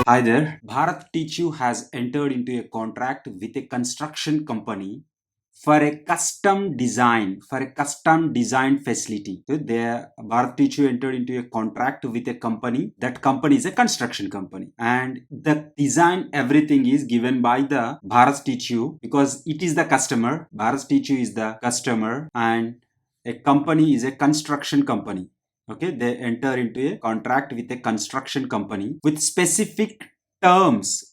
Hi there. Bharat Teach U has entered into a contract with a construction company for a custom design facility. So there, Bharat Teach U entered into a contract with a company. That company is a construction company, and the design everything is given by the Bharat Teach U because it is the customer. Bharat Teach U is the customer, and a company is a construction company. Okay, they enter into a contract with a construction company with specific terms,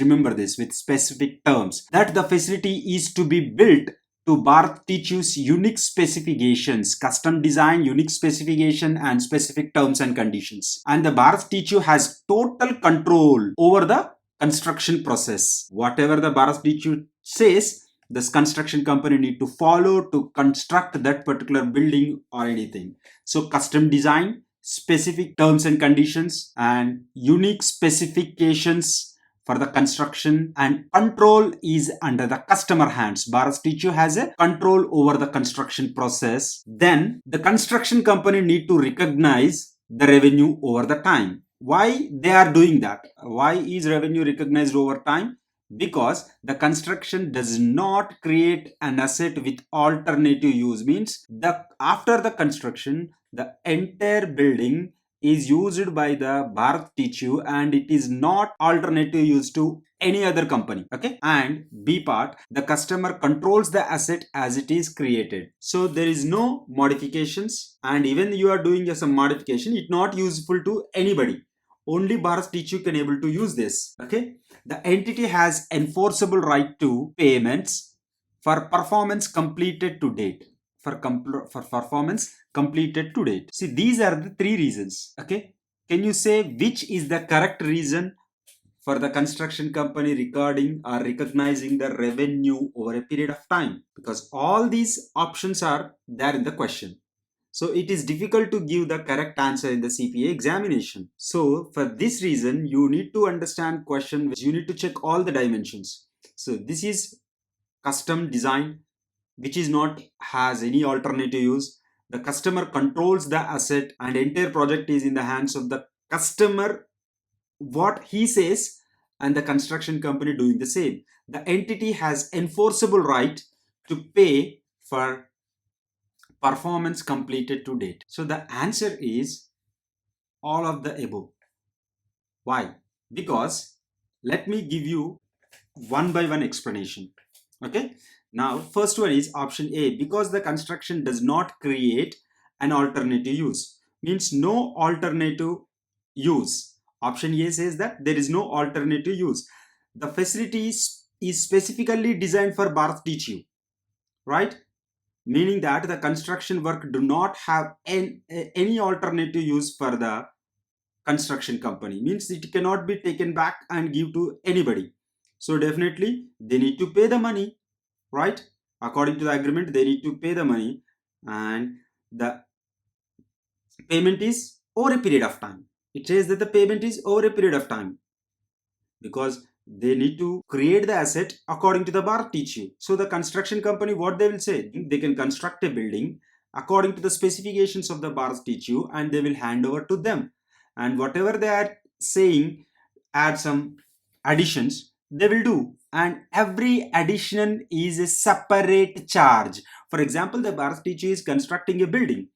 remember this, with specific terms, that the facility is to be built to Bharat Teach U's unique specifications, custom design, unique specification, and specific terms and conditions. And the Bharat Teach U has total control over the construction process. Whatever the Bharat Teach U says, this construction company need to follow to construct that particular building or anything. So custom design, specific terms and conditions, and unique specifications for the construction, and control is under the customer hands. Bharat Teach U has a control over the construction process. Then the construction company need to recognize the revenue over the time. Why they are doing that? Why is revenue recognized over time? Because the construction does not create an asset with alternative use. Means the after the construction, the entire building is used by the Bharat Teach U, and it is not alternative use to any other company. Okay, and B part, the customer controls the asset as it is created, so there is no modifications, and even you are doing some modification, it's not useful to anybody. Only Bharat Teach U can able to use this. Okay, the entity has enforceable right to payments for performance completed to date. For performance completed to date. See, these are the three reasons. Okay, can you say which is the correct reason for the construction company recording or recognizing the revenue over a period of time? Because all these options are there in the question. So it is difficult to give the correct answer in the CPA examination. So for this reason, you need to understand question which you need to check all the dimensions. So this is custom design, which is not has any alternative use. The customer controls the asset, and entire project is in the hands of the customer, what he says, and the construction company doing the same. The entity has enforceable right to pay for performance completed to date. So the answer is all of the above. Why? Because let me give you one by one explanation. Okay, now first one is option A, because the construction does not create an alternative use. Means no alternative use. Option A says that there is no alternative use. The facility is specifically designed for Bharat Teach U, right? Meaning that the construction work do not have any alternative use for the construction company. Means it cannot be taken back and give to anybody. So definitely they need to pay the money, right? According to the agreement, they need to pay the money, and the payment is over a period of time. It says that the payment is over a period of time because they need to create the asset according to the Bharat Teach U. So the construction company, what they will say, they can construct a building according to the specifications of the Bharat Teach U, and they will hand over to them. And whatever they are saying, add some additions, they will do. And every addition is a separate charge. For example, the Bharat Teach U is constructing a building.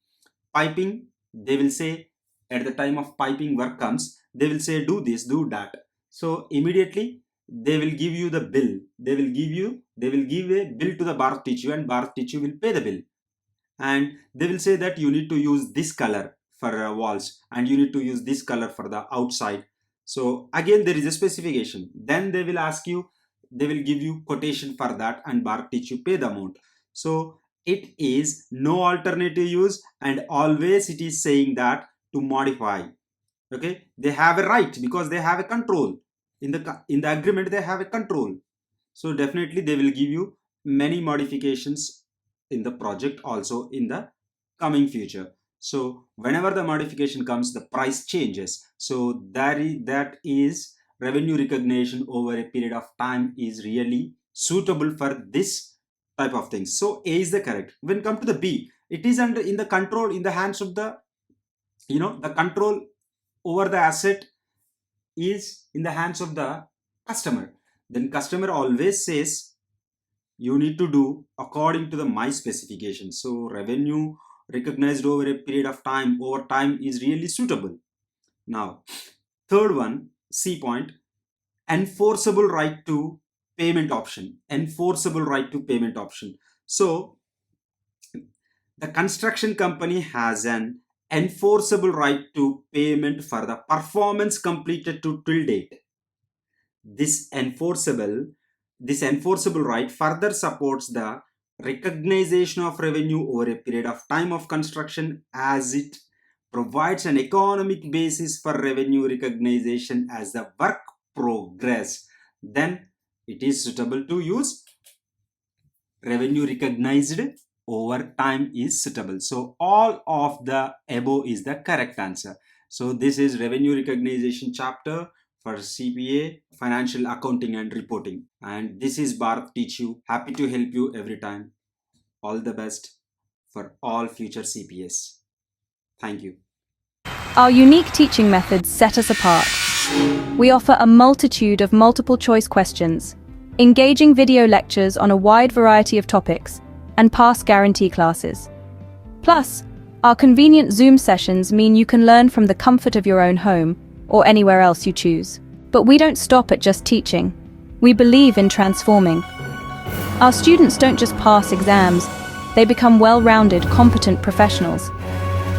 Piping, they will say at the time of piping work comes, they will say do this, do that. So immediately they will give you the bill. They will give a bill to the Bharat Teach U, and Bharat Teach U will pay the bill. And they will say that you need to use this color for walls, and you need to use this color for the outside. So again there is a specification. Then they will ask you, they will give you quotation for that, and Bharat Teach U pay the amount. So it is no alternative use, and always it is saying that to modify. Okay, they have a right because they have a control in the agreement. They have a control, so definitely they will give you many modifications in the project also in the coming future. So whenever the modification comes, the price changes. So that is revenue recognition over a period of time is really suitable for this type of things. So A is the correct. When come to the B, it is under in the control, in the hands of the the control over the asset is in the hands of the customer. Then customer always says you need to do according to the my specification. So revenue recognized over a period of time, over time, is really suitable. Now, third one, C point, enforceable right to payment option. Enforceable right to payment option. So the construction company has an enforceable right to payment for the performance completed to till date. This enforceable right further supports the recognition of revenue over a period of time of construction, as it provides an economic basis for revenue recognition as the work progress. Then it is suitable to use revenue recognized over time is suitable. So all of the above is the correct answer. So this is revenue recognition chapter for CPA, financial accounting and reporting. And this is Bharat Teach U. Happy to help you every time. All the best for all future CPAs. Thank you. Our unique teaching methods set us apart. We offer a multitude of multiple choice questions, engaging video lectures on a wide variety of topics, and pass guarantee classes. Plus, our convenient Zoom sessions mean you can learn from the comfort of your own home or anywhere else you choose. But we don't stop at just teaching. We believe in transforming. Our students don't just pass exams, they become well-rounded, competent professionals.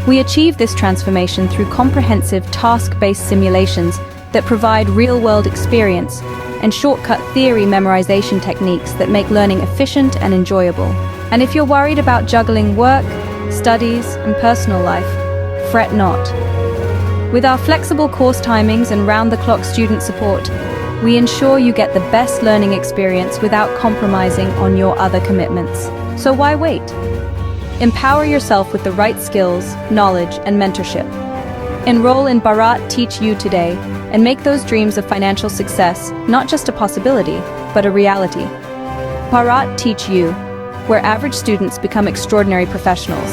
We achieve this transformation through comprehensive task-based simulations that provide real-world experience and shortcut theory memorization techniques that make learning efficient and enjoyable. And if you're worried about juggling work, studies, and personal life, fret not. With our flexible course timings and round-the-clock student support, we ensure you get the best learning experience without compromising on your other commitments. So why wait? Empower yourself with the right skills, knowledge, and mentorship. Enroll in Bharat Teach U today and make those dreams of financial success not just a possibility, but a reality. Bharat Teach U, where average students become extraordinary professionals.